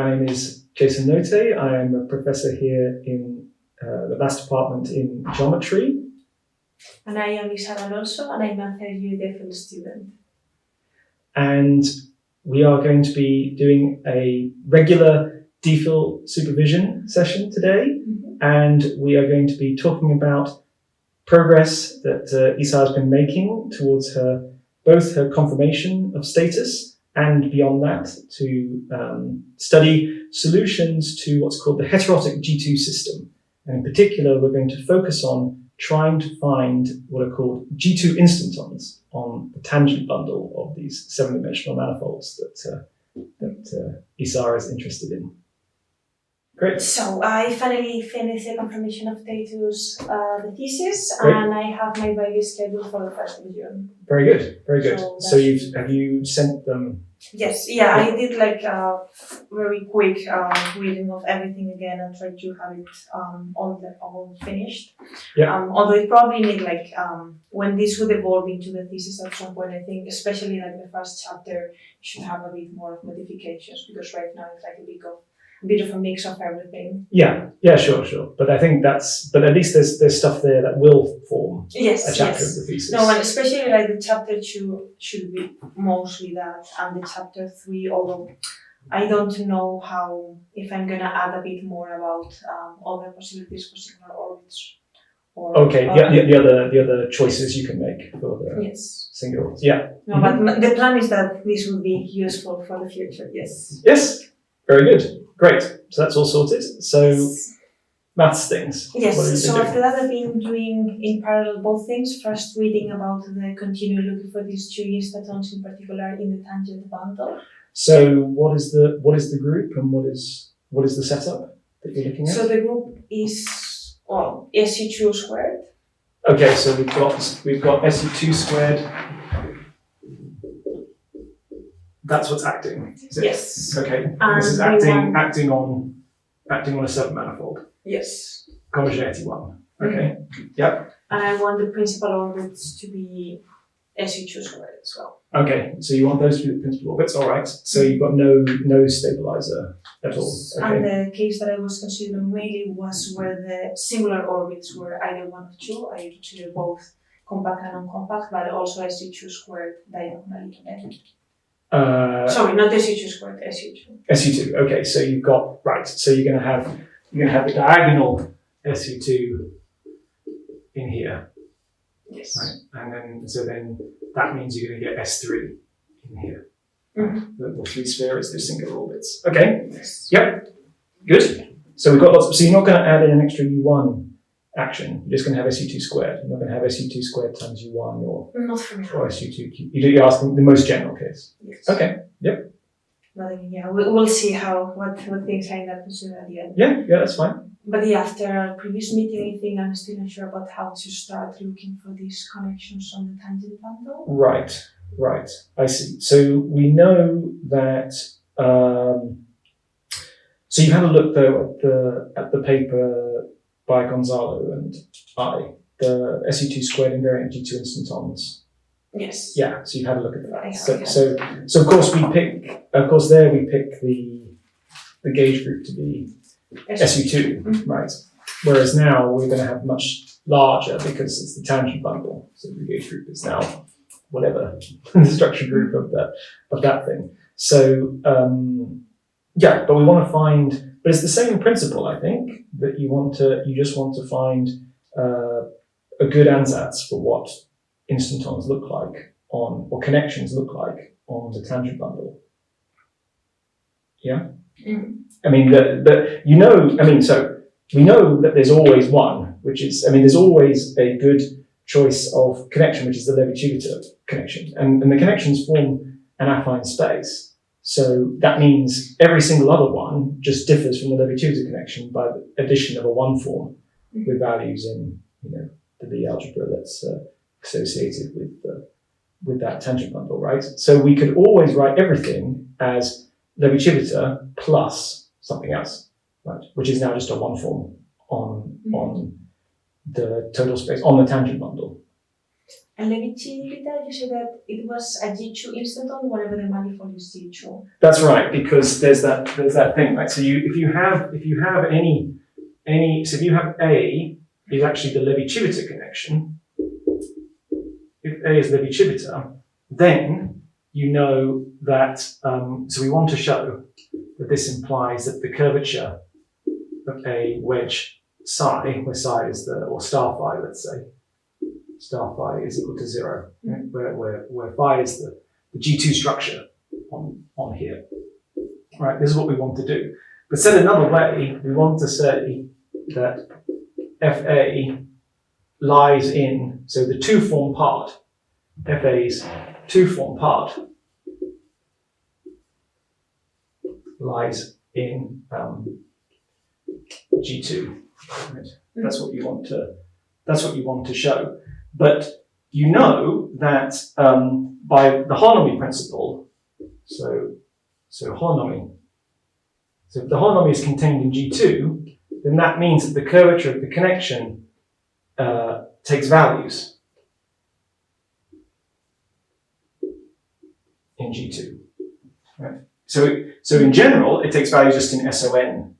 My name is Jason Note. I am a professor here in the maths department in geometry. And I am Isar Alonso, and I'm a third-year DPhil student. And we are going to be doing a regular DPhil supervision session today. And we are going to be talking about progress that Isar has been making towards both her confirmation of status and beyond that to study solutions to what's called the heterotic G2 system. And in particular, we're going to focus on trying to find what are called G2 instantons on the tangent bundle of these 7-dimensional manifolds that Isar is interested in. Great. So I finally finished the confirmation of status, the thesis, Great. And I have my value scheduled for the 1st of June. Very good, very good. So have you sent them? Yes, yeah, I did like a very quick reading of everything again and tried to have it all finished. Yeah. Although it probably need when this would evolve into the thesis at some point, I think especially like the first chapter should have a bit more of modifications because right now it's like a bit of a mix of everything. Yeah, sure. But I think but at least there's stuff there that will form a chapter of the thesis. No, and especially like the chapter 2 should be mostly that, and the chapter 3, although I don't know if I'm gonna add a bit more about other possibilities for singular orbits. Okay, the other choices you can make for the singular orbits. Yeah. No, but the plan is that this will be useful for the future. Yes. Yes. Very good. Great. So that's all sorted. So maths things. Yes. So after that, I've been doing in parallel both things. First, reading about the continually looking for these 2 instantons in particular in the tangent bundle. So what is the group and what is the setup that you're looking at? So the group is SU2 squared. Okay. So we've got SU2 squared. That's what's acting. Yes. Okay. And this is acting on a 7-manifold. Yes. Homogeneity 1. Okay. Yep. And I want the principal orbits to be SU2 squared as well. Okay. So you want those to be the principal orbits. All right. So you've got no stabilizer at all. Okay. And the case that I was considering really was where the singular orbits were either one of two. I consider both compact and non-compact, but also SU2 squared diagonally connected. Sorry, not SU2 squared, SU2. SU2. Okay, so you've got So you're gonna have the diagonal SU2 in here. Yes. Right, and then that means you're gonna get S3 in here. Mm-hmm. The 3 spheres, those singular orbits. Okay. Yes. Yep. Good. So we've got lots. So you're not gonna add in an extra U1 action. You're just going to have SU2 squared. You're not going to have SU2 squared times U1 or SU2 cubed. You're asking the most general case. Yes. Okay. Yep. But we'll see what things I end up considering at the end. Yeah, that's fine. But after our previous meeting, I think I'm still not sure about how to start looking for these connections on the tangent bundle. Right. I see. So we know that. So you had a look though at the paper by Gonzalo and the SU2 squared invariant G2 instantons. Yes. Yeah, so you've had a look at that. So of course we pick the gauge group to be SU2, right? Whereas now we're going to have much larger because it's the tangent bundle. So the gauge group is now whatever the structure group of that thing. So but we want to find. But it's the same principle, I think, that you just want to find a good ansatz for what instantons look like or connections look like on the tangent bundle. Yeah? Mm. I mean, so we know that there's always one, there's always a good choice of connection, which is the Levi-Civita connection. And the connections form an affine space. So that means every single other one just differs from the Levi-Civita connection by the addition of a 1 form with values in, the Lie algebra that's associated with that tangent bundle, right? So we could always write everything as Levi-Civita plus something else, right? Which is now just a 1 form on the total space, on the tangent bundle. And Levi-Civita, you said that it was a G2 instanton whenever the manifold is G2. That's right, because there's that thing, right? So if you have any so if you have A is actually the Levi-Civita connection. If A is Levi-Civita, then you know that, so we want to show that this implies that the curvature of a wedge psi, where psi is or star phi, let's say, star phi is equal to 0, right? where phi is the G2 structure on here. Right, this is what we want to do. But said another way, we want to say that FA lies in, so the two-form part, FA's two-form part lies in G2. Right? That's what you want to show. But you know that by the holonomy principle, so holonomy. So if the holonomy is contained in G2, then that means that the curvature of the connection takes values in G2. Right? So in general, it takes values just in SON,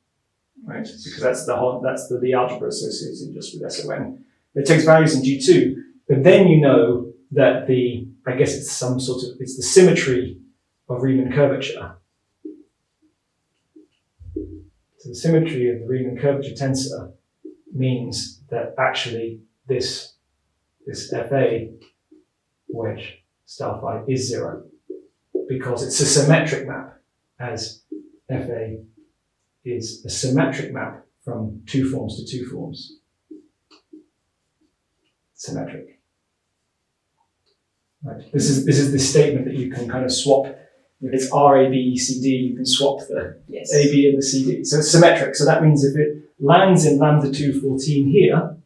right? Because that's the algebra associated just with SON. It takes values in G2, but then you know that I guess it's it's the symmetry of Riemann curvature. So the symmetry of the Riemann curvature tensor means that actually this FA wedge star phi is 0 because it's a symmetric map, as FA is a symmetric map from two forms to two forms. Symmetric. Right. This is the statement that you can kind of swap. If it's RABECD, you can swap the AB and the CD. So it's symmetric. So that means if it lands in lambda 214 here,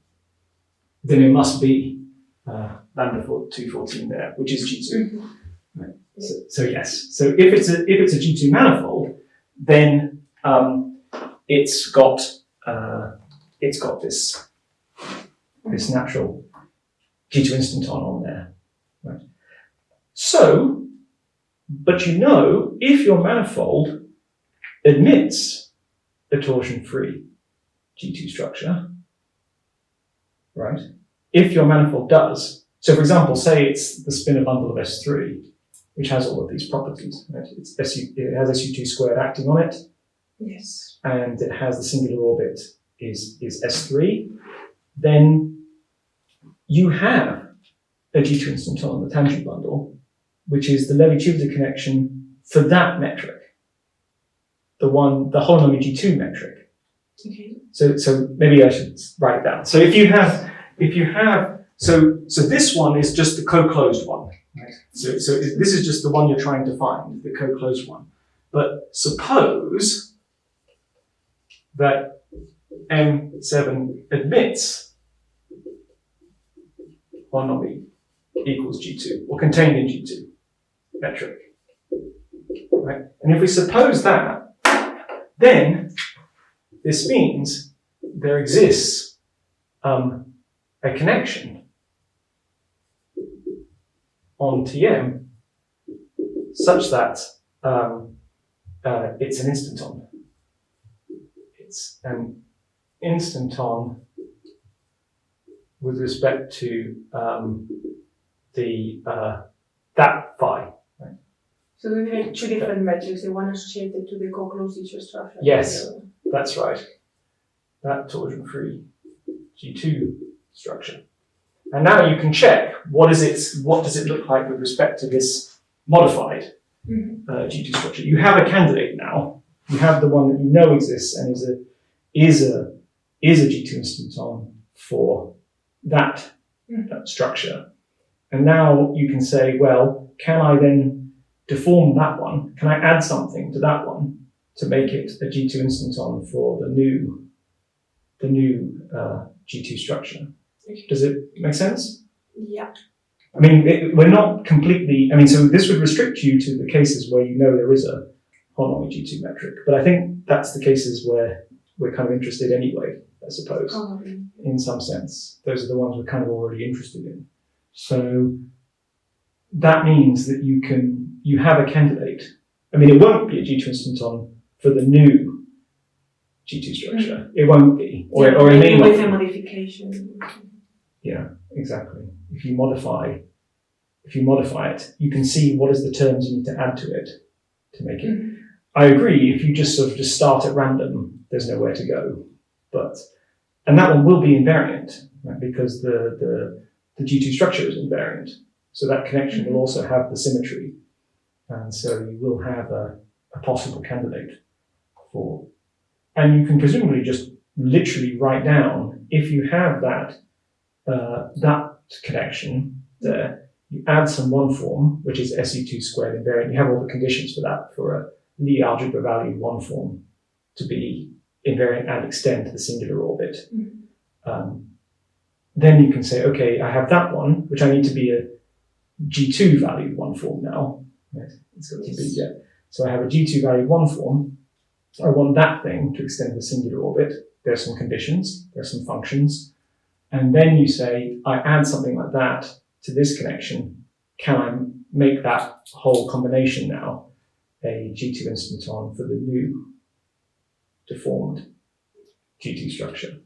then it must be lambda 214 there, which is G2. Mm-hmm. Right. So yes. So if it's a G2 manifold, then it's got this natural G2 instanton on there. Right. So, but you know, if your manifold admits a torsion-free G2 structure, right? If your manifold does, so for example, say it's the spinor bundle of S3, which has all of these properties, right? It has SU2 squared acting on it. Yes. And it has the singular orbit is S3, then you have a G2 instanton, the tangent bundle, which is the Levi-Civita connection for that metric, the holonomy G2 metric. Okay. So maybe I should write it down. So if you have, so this one is just the co-closed one, right? So this is just the one you're trying to find, the co-closed one. But suppose that M7 admits holonomy equals G2, or contained in G2 metric, right? And if we suppose that, then this means there exists a connection on Tm such that it's an instanton. It's an instanton with respect to that phi. Right? So we have two different metrics, the one associated to the co-closed G2 structure. Yes, that's right. That torsion-free G2 structure. And now you can check what does it look like with respect to this modified G2 structure. You have a candidate now. You have the one that you know exists and is a G2 instanton for that structure. And now you can say, well, can I then deform that one? Can I add something to that one to make it a G2 instanton for the new G2 structure? Does it make sense? Yeah. I mean, we're not completely, so this would restrict you to the cases where you know there is a holonomy G2 metric, but I think that's the cases where we're kind of interested anyway, I suppose, in some sense. Those are the ones we're kind of already interested in. So that means that you have a candidate. I mean, it won't be a G2 instanton for the new G2 structure. It won't be, or it may not. With a modification. Yeah, exactly. If you modify it, you can see what is the terms you need to add to it to make it. I agree. If you just start at random, there's nowhere to go. And that one will be invariant, right? Because the G2 structure is invariant. So that connection will also have the symmetry. And so you will have a possible candidate for, and you can presumably just literally write down, if you have that connection there, you add some one form, which is SU2 squared invariant. You have all the conditions for that, for a Lie algebra value one form to be invariant and extend to the singular orbit. Then you can say, okay, I have that one, which I need to be a G2 valued one form now. Right? It's got to be, yeah. So I have a G2 valued one form. I want that thing to extend to the singular orbit. There's some conditions, there's some functions. And then you say, I add something like that to this connection. Can I make that whole combination now a G2 instanton for the new deformed G2 structure?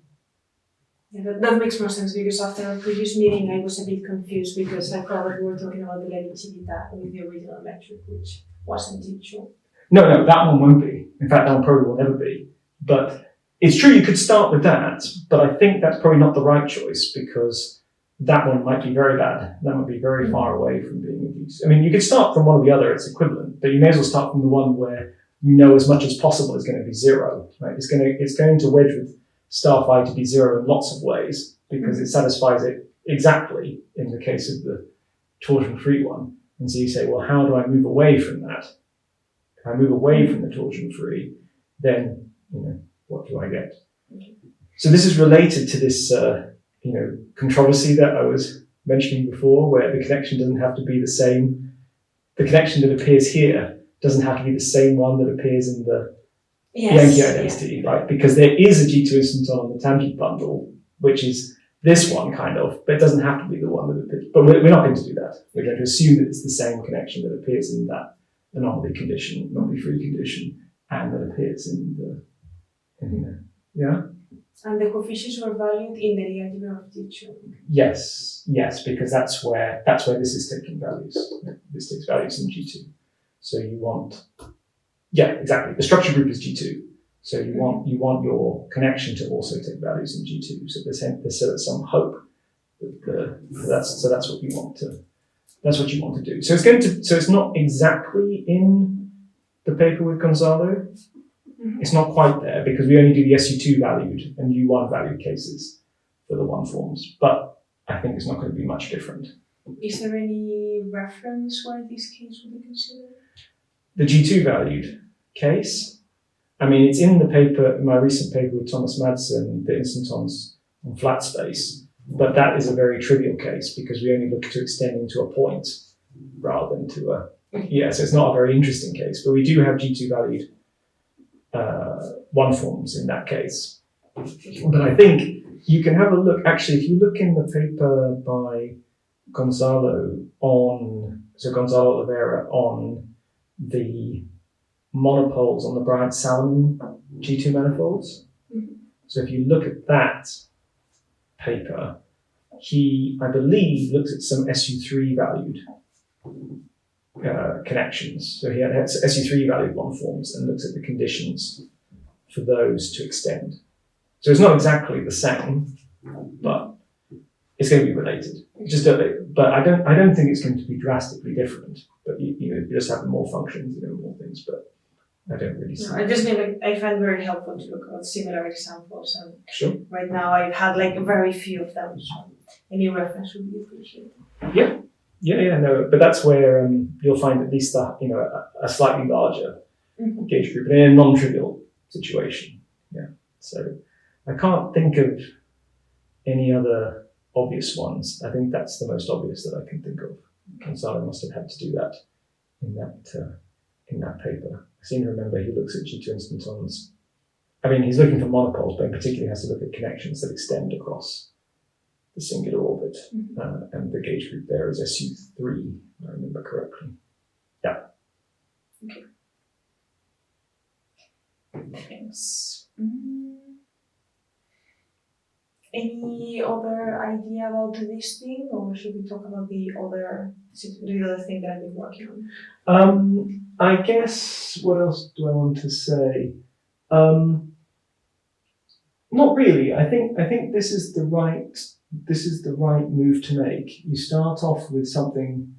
Yeah, that makes more sense, because after our previous meeting I was a bit confused, because I thought that we were talking about the Levy-Civita with the original metric, which wasn't G2. No, that one won't be. In fact, that one probably will never be. But it's true you could start with that, but I think that's probably not the right choice, because that one might be very bad. That might be very far away from being a G2. I mean, you could start from one or the other, it's equivalent, but you may as well start from the one where you know as much as possible is going to be zero, right? It's going to wedge with star phi to be zero in lots of ways, because it satisfies it exactly in the case of the torsion-free one. And so you say, well, how do I move away from that? If I move away from the torsion-free, then, what do I get? So this is related to this, controversy that I was mentioning before, where the connection doesn't have to be the same. The connection that appears here doesn't have to be the same one that appears in the Yankee identity, right? Because there is a G2 instanton on the tangent bundle, which is this one kind of, but it doesn't have to be the one that appears. But we're not going to do that. We're going to assume that it's the same connection that appears in that anomaly free condition, and that appears in the, yeah? And the coefficients were valued in the algebra of G2. Yes, because that's where this is taking values. This takes values in G2. So you want, yeah, exactly. The structure group is G2. So you want your connection to also take values in G2. So there's some hope that that's what you want to do. So it's not exactly in the paper with Gonzalo. It's not quite there, because we only do the SU2 valued and U1 valued cases for the one forms. But I think it's not going to be much different. Is there any reference where this case would be considered? The G2 valued case, I mean, it's in the paper, my recent paper with Thomas Madsen, the instantons on flat space, but that is a very trivial case, because we only look to extending to a point rather than to a, so it's not a very interesting case, but we do have G2 valued one forms in that case. But I think you can have a look, actually, if you look in the paper by Gonzalo Oliveira on the monopoles on the Bryant-Salomon G2 manifolds. So if you look at that paper, he, I believe, looks at some SU3 valued connections. So he had SU3 valued one forms and looks at the conditions for those to extend. So it's not exactly the same, but it's going to be related. But I don't think it's going to be drastically different. But you just have more functions, more things. But I don't really see. No, I find very helpful to look at similar examples, and sure. Right now I've had very few of them, so any reference would be appreciated. No, but that's where you'll find at least a slightly larger gauge group in a non-trivial situation. Yeah, so I can't think of any other obvious ones. I think that's the most obvious that I can think of. Gonzalo must have had to do that in that paper. I seem to remember he looks at G2 instantons. I mean, he's looking for monopoles, but in particular he has to look at connections that extend across the singular orbit, Mm-hmm. and the gauge group there is SU3, if I remember correctly. Thanks. Any other idea about this thing, or should we talk about the other thing that I've been working on? I guess, what else do I want to say? Not really. I think this is the right move to make. You start off with something,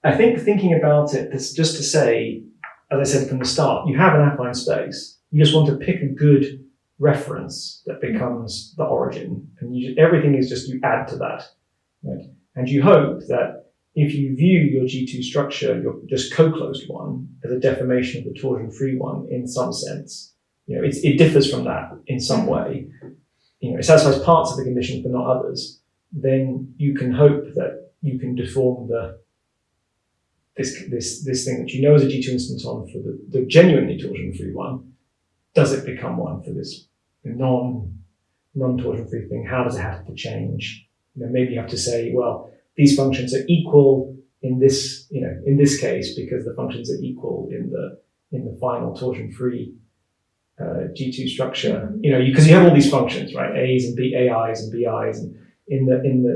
I think thinking about it, this just to say, as I said from the start, you have an affine space. You just want to pick a good reference that becomes the origin, and everything is just you add to that, right? And you hope that if you view your G2 structure, your just co-closed one, as a deformation of the torsion-free one in some sense, it differs from that in some way. It satisfies parts of the conditions but not others. Then you can hope that you can deform this thing that you know is a G2 instanton for the genuinely torsion-free one. Does it become one for this non-torsion-free thing? How does it have to change? Maybe you have to say, well, these functions are equal in this case because the functions are equal in the final torsion-free G2 structure. Because you have all these functions, right? A's and AI's and BI's, and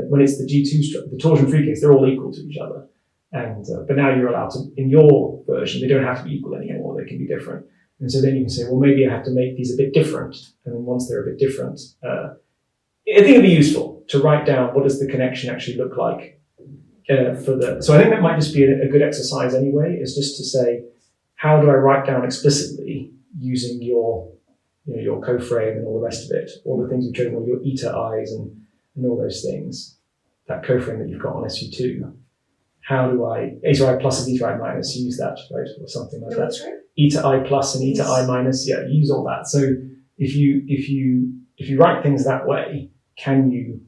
when it's the G2 the torsion-free case, they're all equal to each other. And but now you're allowed to, in your version, they don't have to be equal anymore. They can be different. And so then you can say, well, maybe I have to make these a bit different. And then once they're a bit different, I think it'd be useful to write down what does the connection actually look like so I think that might just be a good exercise anyway, is just to say, how do I write down explicitly using your co-frame and all the rest of it, all the things you've chosen, all your eta i's and all those things, that co-frame that you've got on SU2. How do I, eta I plus and eta I minus, use that, right? Or something like that. Right. Eta I plus and eta I minus, use all that. So if you write things that way, can you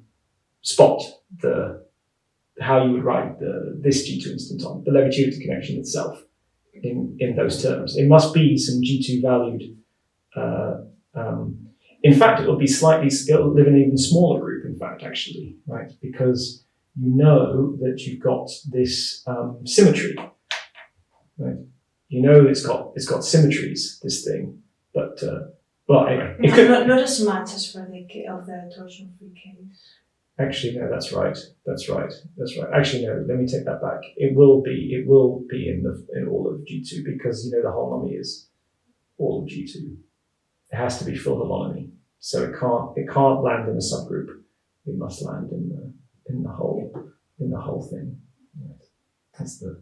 spot how you would write this G2 instanton, the Levi-Chirita connection itself in those terms? It must be some G2 valued. In fact, it'll live in an even smaller group, in fact, actually, right? Because you know that you've got this symmetry, right? You know it's got symmetries, this thing, but anyway, it could not as much as for the torsion-free case. Actually, no, that's right. Actually, no, let me take that back. It will be in all of G2 because the holonomy is all of G2. It has to be full holonomy, so it can't land in a subgroup. It must land in the whole thing. Right. That's the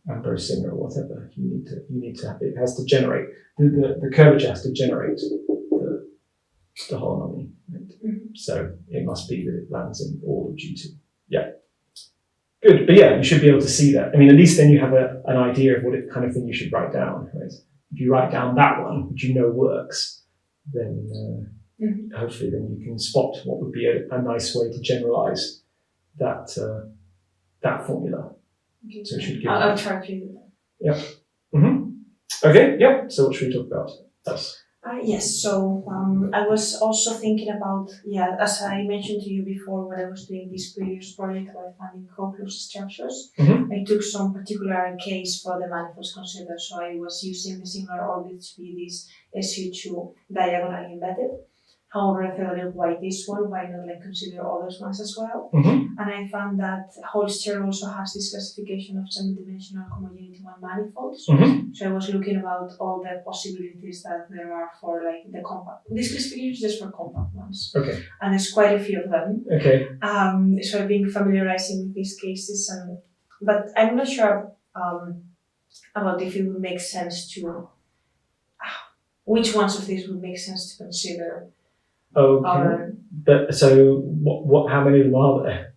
Ambrose Singer or whatever. You need to. It has to generate the curvature has to generate the holonomy. Right? Mm-hmm. So it must be that it lands in all of G2. Yeah. Good, but you should be able to see that. I mean, at least then you have an idea of what kind of thing you should write down. Right? If you write down that one, which works, then hopefully then you can spot what would be a nice way to generalize that formula. Okay. So it should give. I'll try to do that. Yeah. Mm-hmm. Okay. Yeah. So what should we talk about? Yes, so I was also thinking about, as I mentioned to you before when I was doing this previous project about finding co-closed structures, I took some particular case for the manifolds considered. So I was using the singular orbit to be this SU2 diagonally embedded. However, I felt why this one, why not consider other ones as well? Mm-hmm. And I found that Holster also has this classification of 7-dimensional homogeneity one manifolds. Mm-hmm. So I was looking about all the possibilities that there are for the compact. This classification is just for compact ones. Okay. And there's quite a few of them. Okay. So I've been familiarizing with these cases, but I'm not sure about if it would make sense to which ones of these would make sense to consider. Okay. But so what? How many of them are there?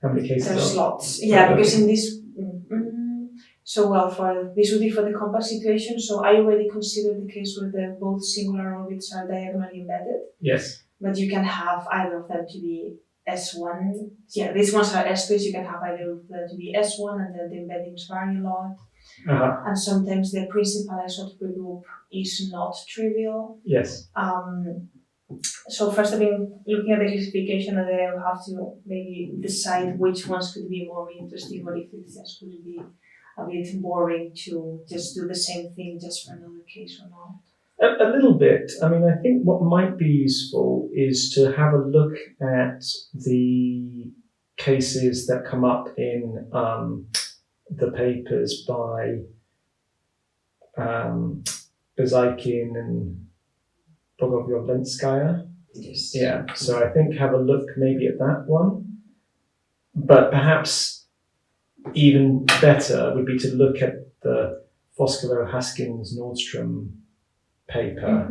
How many cases? There's are lots. Yeah, because in this. For this would be for the compact situation. So I already considered the case where both singular orbits are diagonally embedded. Yes. But you can have either of them to be S1. Yeah, these ones are S2s. You can have either of them to be S1, and then the embeddings vary a lot. Uh-huh. And sometimes the principal isotopy group is not trivial. Yes. So first I've been looking at the classification, and then I will have to maybe decide which ones could be more interesting, or if it just could be a bit boring to just do the same thing just for another case or not. A little bit. I mean, I think what might be useful is to have a look at the cases that come up in the papers by Bezaikin and Bogoviov-Lenskaya. Yes. Yeah, so I think have a look maybe at that one. But perhaps even better would be to look at the Foskalo, Haskins, Nordstrom paper,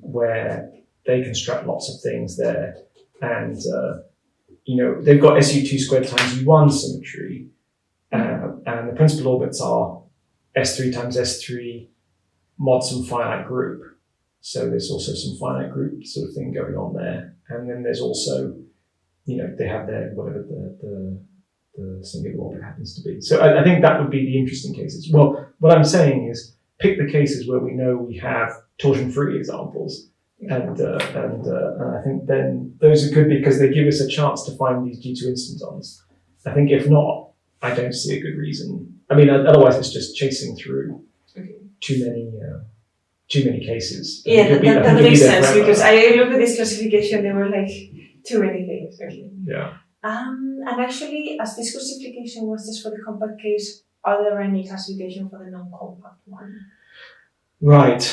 where they construct lots of things there. And, they've got SU2 squared times U1 symmetry, and the principal orbits are S3 times S3 mod some finite group. So there's also some finite group sort of thing going on there. And then there's also, they have their, whatever the singular orbit happens to be. So I think that would be the interesting cases. Well, what I'm saying is pick the cases where we know we have torsion-free examples. And I think then those are good because they give us a chance to find these G2 instantons. I think if not, I don't see a good reason. I mean, otherwise it's just chasing through too many cases. Yeah, that makes sense because I looked at this classification, there were like too many things. Okay. Yeah. And actually, as this classification was just for the compact case, are there any classification for the non-compact one? Right.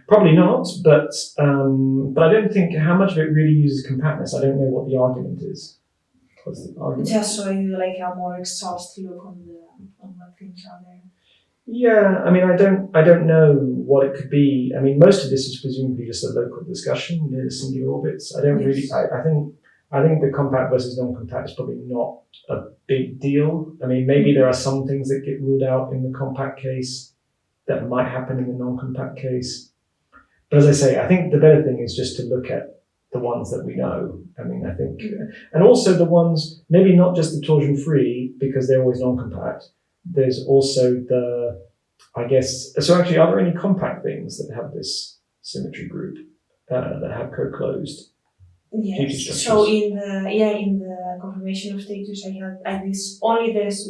Probably not, but I don't think how much of it really uses compactness. I don't know what the argument is. What's the argument? Just so you like a more exhaustive look on what things are there. Yeah, I mean, I don't know what it could be. I mean, most of this is presumably just a local discussion near the singular orbits. I don't really. I think the compact versus non-compact is probably not a big deal. I mean, maybe there are some things that get ruled out in the compact case that might happen in the non-compact case. But as I say, I think the better thing is just to look at the ones that we know. I mean, I think, and also the ones, maybe not just the torsion-free because they're always non-compact. There's also so actually, are there any compact things that have this symmetry group that have co-closed? Yes. So in the confirmation of status, I had this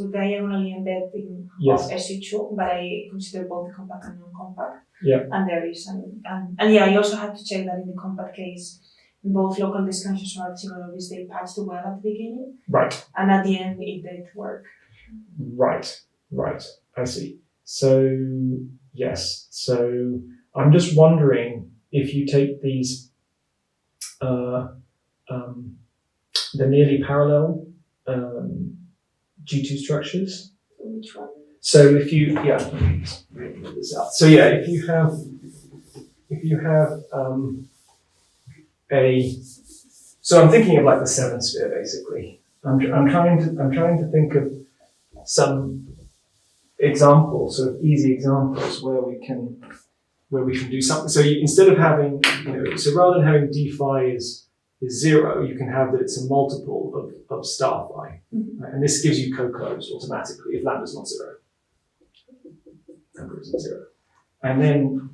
with diagonally embedding of SU2, but I consider both the compact and non-compact. Yeah. And there is I also had to check that in the compact case, both local discussions or single orbits they patched well at the beginning. Right. And at the end it did work. Right. I see. So yes. So I'm just wondering if you take these the nearly parallel G2 structures. Which one? So if you this out. So yeah, if you have so I'm thinking of like the 7 sphere basically. I'm trying to think of some examples, sort of easy examples where we can do something. So instead of having, so rather than having d phi is 0, you can have that it's a multiple of star phi. Mm-hmm. Right? And this gives you co-close automatically if lambda's not 0. Lambda isn't 0. And then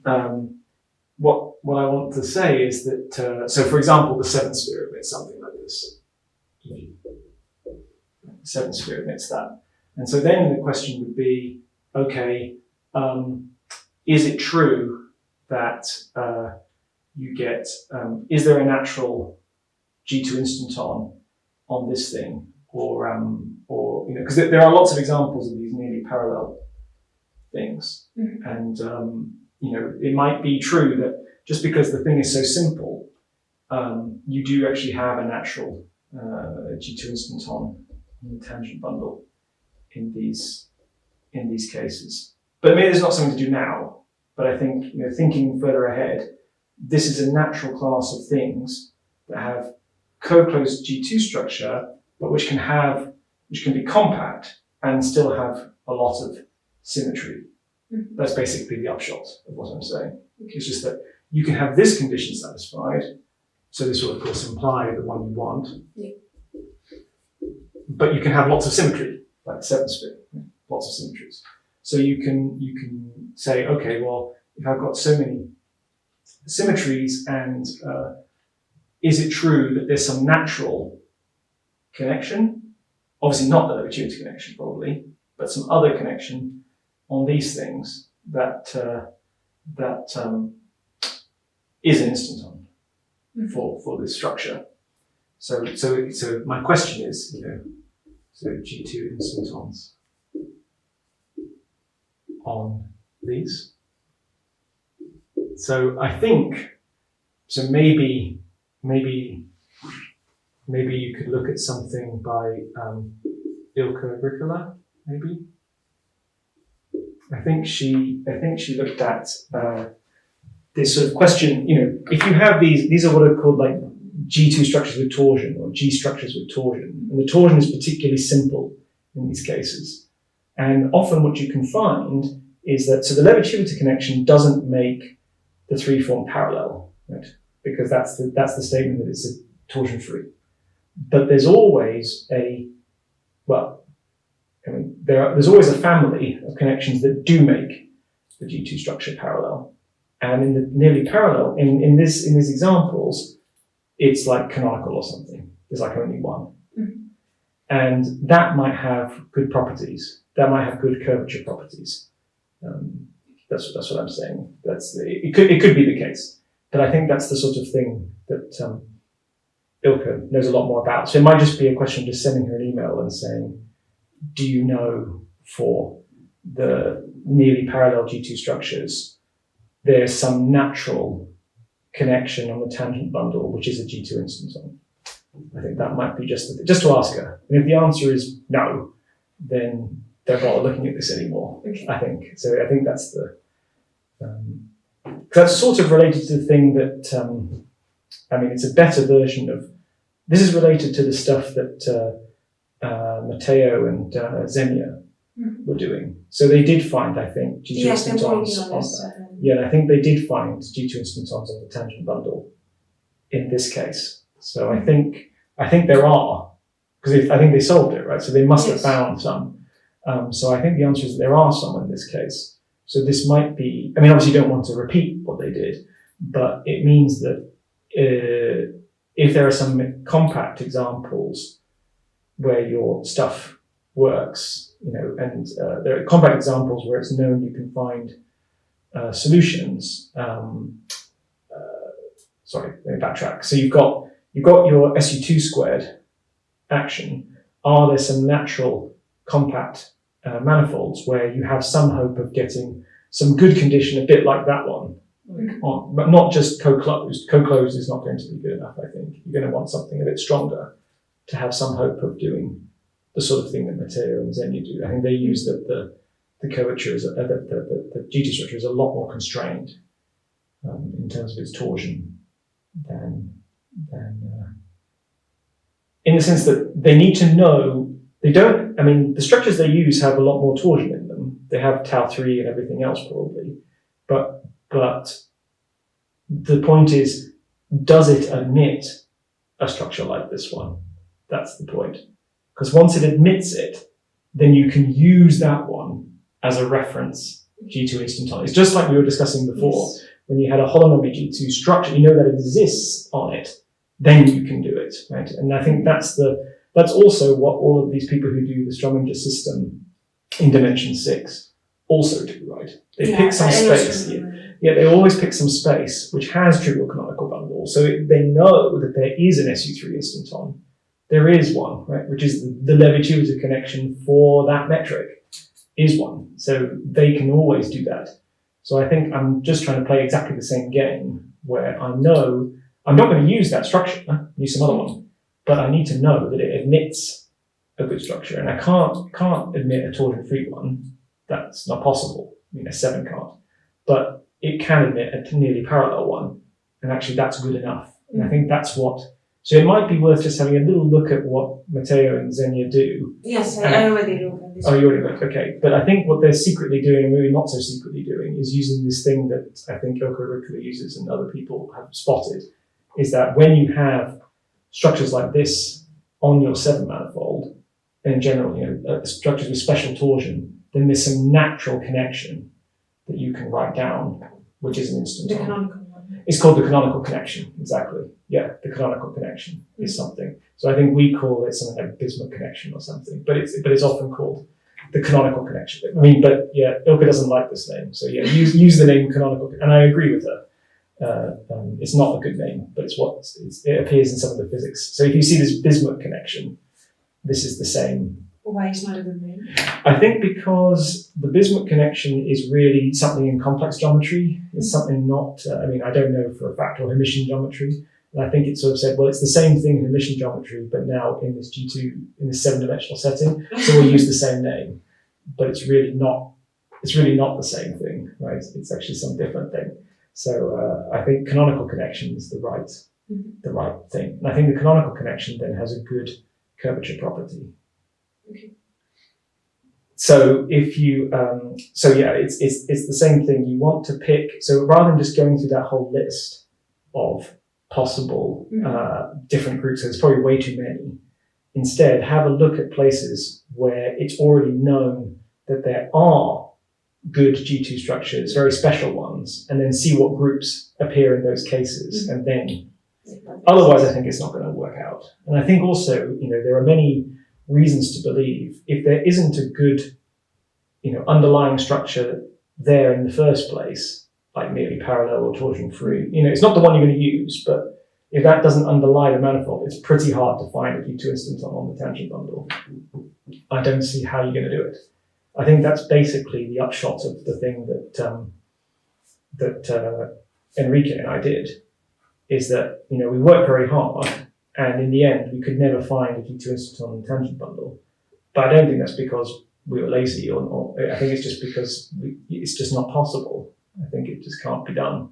what I want to say is that, so for example, the 7 sphere emits something like this. 7 sphere emits that. And so then the question would be, okay, is it true that you get, is there a natural G2 instanton on this thing? Or because there are lots of examples of these nearly parallel things. Mm-hmm. And, it might be true that just because the thing is so simple, you do actually have a natural G2 instanton in the tangent bundle in these cases. But maybe there's not something to do now. But I think, thinking further ahead, this is a natural class of things that have co-closed G2 structure, but which can be compact and still have a lot of symmetry. Mm-hmm. That's basically the upshot of what I'm saying. It's just that you can have this condition satisfied. So this will of course imply the one you want. Yeah. But you can have lots of symmetry, like 7 sphere, lots of symmetries. So you can say, okay, well, if I've got so many symmetries and is it true that there's some natural connection? Obviously not the Levy-Chivita connection probably, but some other connection on these things that is an instanton for this structure. So my question is, so G2 instantons on these. So I think, so maybe you could look at something by Ilka Agricola, maybe. I think she looked at this sort of question, if you have these are what are called like G2 structures with torsion or G structures with torsion. And the torsion is particularly simple in these cases. And often what you can find is that, so the Levy-Chivita connection doesn't make the three form parallel, right? Because that's the statement that it's a torsion free. But there's always there's always a family of connections that do make the G2 structure parallel. And in the nearly parallel, in these examples, it's like canonical or something. There's like only one. Mm-hmm. And that might have good properties. That might have good curvature properties. That's what I'm saying. It could be the case. But I think that's the sort of thing that Ilka knows a lot more about. So it might just be a question of just sending her an email and saying, do you know for the nearly parallel G2 structures, there's some natural connection on the tangent bundle, which is a G2 instanton? I think that might be just to ask her. And if the answer is no, then they're not looking at this anymore. Okay. I think. So I think that's that's sort of related to the thing that, it's a better version of, this is related to the stuff that Matteo and Xenia were doing. So they did find, I think, G2 instantons on that. Yeah, I think they did find G2 instantons on the tangent bundle in this case. So I think there are, because I think they solved it, right? So they must have found some. So I think the answer is there are some in this case. So this might be, obviously you don't want to repeat what they did, but it means that if there are some compact examples where your stuff works, and there are compact examples where it's known you can find solutions. Sorry, let me backtrack. So you've got your SU2 squared action. Are there some natural compact manifolds where you have some hope of getting some good condition, a bit like that one, but not just co-closed. Co-closed is not going to be good enough, I think. You're going to want something a bit stronger to have some hope of doing the sort of thing that Matteo and Xenia do. I think they use the curvature, the G2 structure is a lot more constrained in terms of its torsion than in the sense that they need to know, the structures they use have a lot more torsion in them. They have tau3 and everything else probably, but the point is, does it admit a structure like this one? That's the point. Because once it admits it, then you can use that one as a reference G2 instanton. It's just like we were discussing before. Yes. When you had a holonomic G2 structure, you know that it exists on it, then you can do it, right? And I think that's also what all of these people who do the Strominger system in dimension 6 also do, right? They pick some space. Yeah, they always pick some space which has trivial canonical bundle. So they know that there is an SU3 instanton. There is one, right? Which is the Levy-Chivita connection for that metric is one. So they can always do that. So I think I'm just trying to play exactly the same game where I know I'm not going to use that structure, use some other one, but I need to know that it admits a good structure. And I can't admit a torsion-free one. That's not possible. A 7 can't. But it can admit a nearly parallel one. And actually that's good enough. And I think that's what, so it might be worth just having a little look at what Matteo and Xenia do. Yes, I already looked at this. Oh, you already looked, okay. But I think what they're secretly doing, and maybe not so secretly doing, is using this thing that I think Ilka Agricola uses and other people have spotted, is that when you have structures like this on your 7 manifold, in general, structures with special torsion, then there's some natural connection that you can write down, which is an instanton. The canonical one. It's called the canonical connection, exactly. Yeah, the canonical connection is something. So I think we call it something like Bismuth connection or something, but it's often called the canonical connection. I mean, but yeah, Ilka doesn't like this name, so yeah, use the name canonical, and I agree with her. It's not a good name, but it appears in some of the physics. So if you see this Bismuth connection, this is the same. Why is not a good name? I think because the Bismuth connection is really something in complex geometry. It's something not, I don't know for a fact, or Hermitian geometry. And I think it sort of said, well, it's the same thing in Hermitian geometry, but now in this G2, in this 7-dimensional setting. So we'll use the same name, but it's really not the same thing, right? It's actually some different thing. So I think canonical connection is the right thing. And I think the canonical connection then has a good curvature property. Okay. So if you, it's the same thing. You want to pick, so rather than just going through that whole list of possible different groups, so there's probably way too many, instead have a look at places where it's already known that there are good G2 structures, very special ones, and then see what groups appear in those cases, and then, otherwise I think it's not going to work out. And I think also, there are many reasons to believe if there isn't a good, underlying structure there in the first place, like nearly parallel or torsion free, it's not the one you're going to use, but if that doesn't underlie the manifold, it's pretty hard to find a G2 instanton on the tangent bundle. I don't see how you're going to do it. I think that's basically the upshot of the thing that Enrique and I did, is that, we worked very hard, and in the end, we could never find a G2 instanton on the tangent bundle. But I don't think that's because we were lazy, or I think it's just because it's just not possible. I think it just can't be done.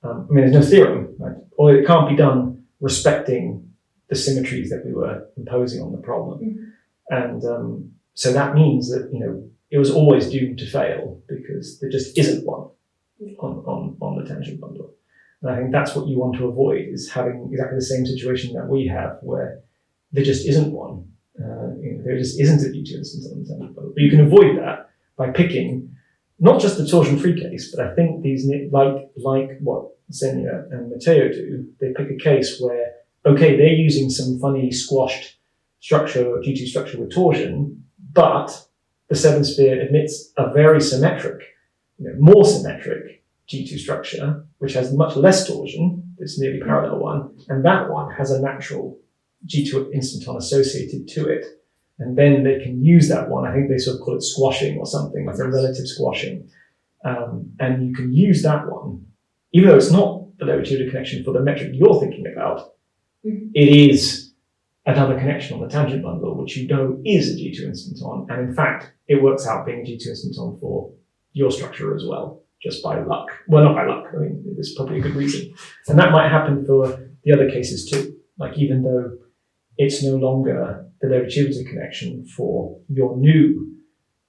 There's no theorem, right? Or it can't be done respecting the symmetries that we were imposing on the problem. And so that means that, it was always doomed to fail because there just isn't one on the tangent bundle. And I think that's what you want to avoid, is having exactly the same situation that we have, where there just isn't one. There just isn't a G2 instance on the tangent bundle. But you can avoid that by picking not just the torsion-free case, but I think these, like what Xenia and Matteo do, they pick a case where, okay, they're using some funny squashed structure, or G2 structure with torsion, but the 7-sphere admits a very symmetric, more symmetric G2 structure, which has much less torsion, this nearly parallel one, and that one has a natural G2 instanton associated to it. And then they can use that one. I think they sort of call it squashing or something, like a relative squashing. And you can use that one, even though it's not the Lebedev connection for the metric you're thinking about, it is another connection on the tangent bundle, which is a G2 instanton. And in fact, it works out being a G2 instanton for your structure as well, just by luck. Well, not by luck. There's probably a good reason. And that might happen for the other cases too. Like, even though it's no longer the Lebedev connection for your new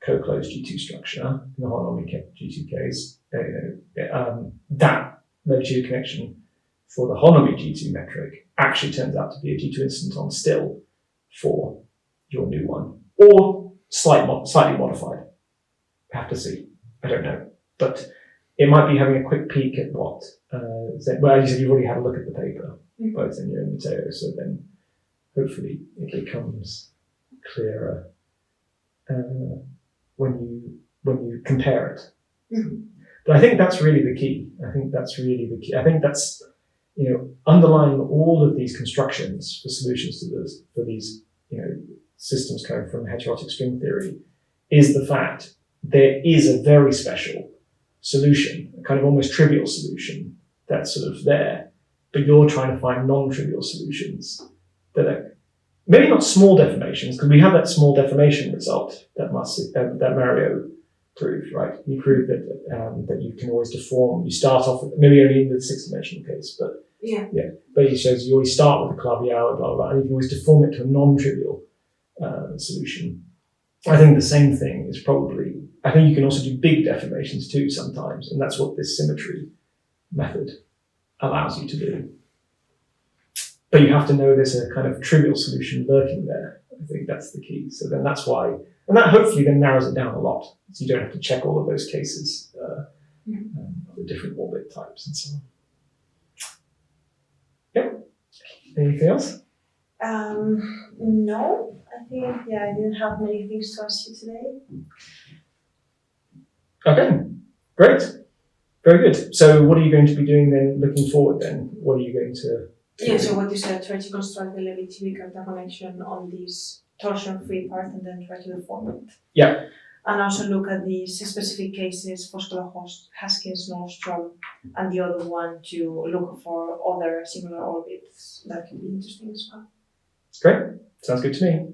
co-closed G2 structure, in the Holonomy G2 case, that Lebedev connection for the Holonomy G2 metric actually turns out to be a G2 instanton still for your new one, or slightly modified. Have to see. I don't know, but it might be having a quick peek at what. Well, you said you've already had a look at the paper, both in your Matteo, so then hopefully it becomes clearer when you compare it. But I think that's really the key. I think that's, underlying all of these constructions for solutions to these, systems coming from heterotic string theory, is the fact there is a very special solution, a kind of almost trivial solution that's sort of there, but you're trying to find non-trivial solutions that are maybe not small deformations, because we have that small deformation result that Mario proved, right? He proved that you can always deform. You start off with, maybe only in the 6-dimensional case, but but he shows you always start with a Calabi-Yau, blah, blah, blah, and you can always deform it to a non-trivial solution. I think the same thing is probably, I think you can also do big deformations too sometimes, and that's what this symmetry method allows you to do. But you have to know there's a kind of trivial solution lurking there. I think that's the key. So then that's why, and that hopefully then narrows it down a lot, so you don't have to check all of those cases of the different orbit types and so on. Anything else? No, I think, I didn't have many things to ask you today. Okay, great. Very good. So what are you going to be doing then looking forward then? What are you going to Yeah, so what you said, try to construct the Levi-TV Carta connection on this torsion-free part and then try to deform it. Yeah. And also look at these specific cases, Foscola Haskins, Nordstrom, and the other one to look for other similar orbits that can be interesting as well. Great. Sounds good to me.